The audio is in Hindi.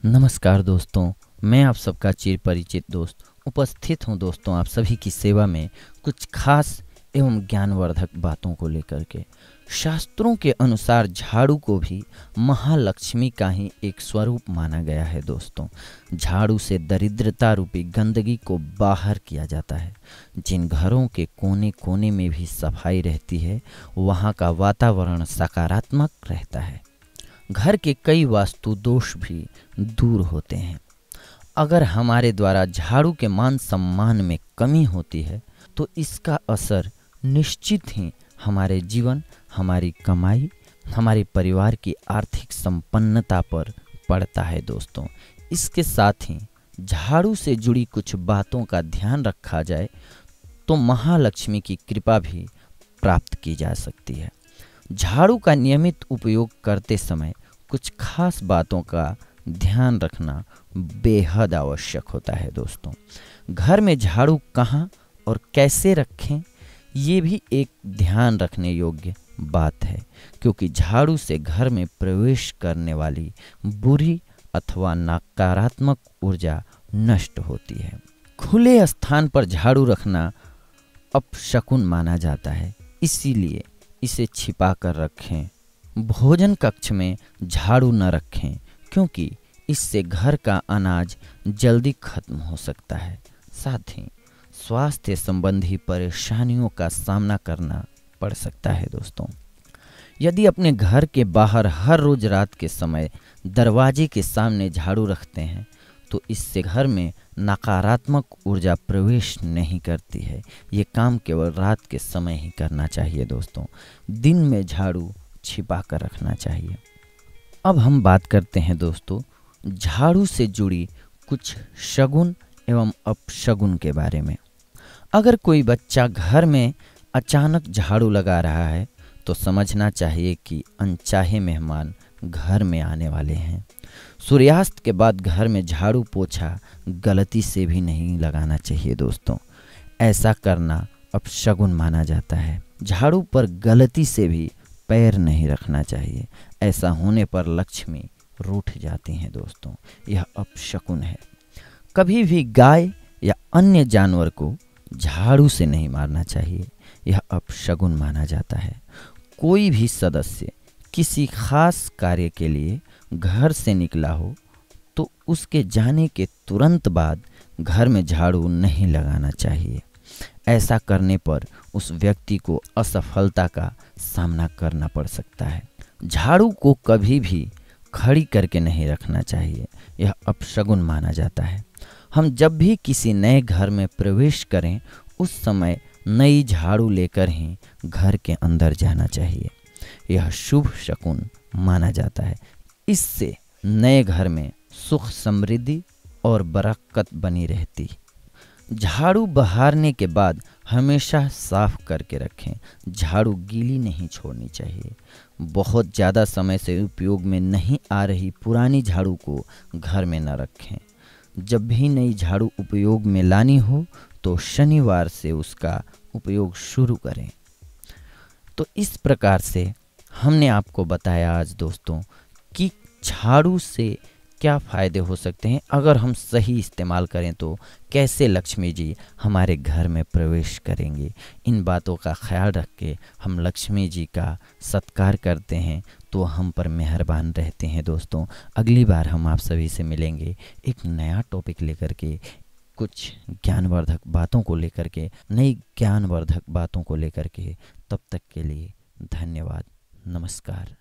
नमस्कार दोस्तों, मैं आप सबका चिर परिचित दोस्त उपस्थित हूं दोस्तों आप सभी की सेवा में कुछ खास एवं ज्ञानवर्धक बातों को लेकर के। शास्त्रों के अनुसार झाड़ू को भी महालक्ष्मी का ही एक स्वरूप माना गया है दोस्तों। झाड़ू से दरिद्रता रूपी गंदगी को बाहर किया जाता है। जिन घरों के कोने कोने में भी सफाई रहती है वहाँ का वातावरण सकारात्मक रहता है। घर के कई वास्तु दोष भी दूर होते हैं। अगर हमारे द्वारा झाड़ू के मान सम्मान में कमी होती है तो इसका असर निश्चित ही हमारे जीवन, हमारी कमाई, हमारे परिवार की आर्थिक संपन्नता पर पड़ता है दोस्तों। इसके साथ ही झाड़ू से जुड़ी कुछ बातों का ध्यान रखा जाए तो महालक्ष्मी की कृपा भी प्राप्त की जा सकती है। झाड़ू का नियमित उपयोग करते समय कुछ खास बातों का ध्यान रखना बेहद आवश्यक होता है दोस्तों। घर में झाड़ू कहाँ और कैसे रखें ये भी एक ध्यान रखने योग्य बात है, क्योंकि झाड़ू से घर में प्रवेश करने वाली बुरी अथवा नकारात्मक ऊर्जा नष्ट होती है। खुले स्थान पर झाड़ू रखना अपशकुन माना जाता है, इसीलिए इसे छिपा कर रखें। भोजन कक्ष में झाड़ू न रखें, क्योंकि इससे घर का अनाज जल्दी खत्म हो सकता है। साथ ही स्वास्थ्य संबंधी परेशानियों का सामना करना पड़ सकता है दोस्तों। यदि अपने घर के बाहर हर रोज रात के समय दरवाजे के सामने झाड़ू रखते हैं तो इससे घर में नकारात्मक ऊर्जा प्रवेश नहीं करती है। ये काम केवल रात के समय ही करना चाहिए दोस्तों। दिन में झाड़ू छिपा कर रखना चाहिए। अब हम बात करते हैं दोस्तों झाड़ू से जुड़ी कुछ शगुन एवं अपशगुन के बारे में। अगर कोई बच्चा घर में अचानक झाड़ू लगा रहा है तो समझना चाहिए कि अनचाहे मेहमान घर में आने वाले हैं। सूर्यास्त के बाद घर में झाड़ू पोछा गलती से भी नहीं लगाना चाहिए दोस्तों। ऐसा करना अपशगुन माना जाता है। झाड़ू पर गलती से भी पैर नहीं रखना चाहिए। ऐसा होने पर लक्ष्मी रूठ जाती हैं दोस्तों। यह अपशकुन है। कभी भी गाय या अन्य जानवर को झाड़ू से नहीं मारना चाहिए। यह अपशकुन माना जाता है। कोई भी सदस्य किसी खास कार्य के लिए घर से निकला हो तो उसके जाने के तुरंत बाद घर में झाड़ू नहीं लगाना चाहिए। ऐसा करने पर उस व्यक्ति को असफलता का सामना करना पड़ सकता है। झाड़ू को कभी भी खड़ी करके नहीं रखना चाहिए। यह अपशगुन माना जाता है। हम जब भी किसी नए घर में प्रवेश करें उस समय नई झाड़ू लेकर ही घर के अंदर जाना चाहिए। यह शुभ शकुन माना जाता है। इससे नए घर में सुख समृद्धि और बरकत बनी रहती। झाड़ू बहारने के बाद हमेशा साफ करके रखें। झाड़ू गीली नहीं छोड़नी चाहिए। बहुत ज़्यादा समय से उपयोग में नहीं आ रही पुरानी झाड़ू को घर में न रखें। जब भी नई झाड़ू उपयोग में लानी हो तो शनिवार से उसका उपयोग शुरू करें। तो इस प्रकार से हमने आपको बताया आज दोस्तों कि झाड़ू से क्या फ़ायदे हो सकते हैं अगर हम सही इस्तेमाल करें तो कैसे लक्ष्मी जी हमारे घर में प्रवेश करेंगे। इन बातों का ख्याल रख के हम लक्ष्मी जी का सत्कार करते हैं तो हम पर मेहरबान रहते हैं दोस्तों। अगली बार हम आप सभी से मिलेंगे एक नया टॉपिक लेकर के, कुछ ज्ञानवर्धक बातों को लेकर के, नई ज्ञानवर्धक बातों को लेकर के। तब तक के लिए धन्यवाद। नमस्कार।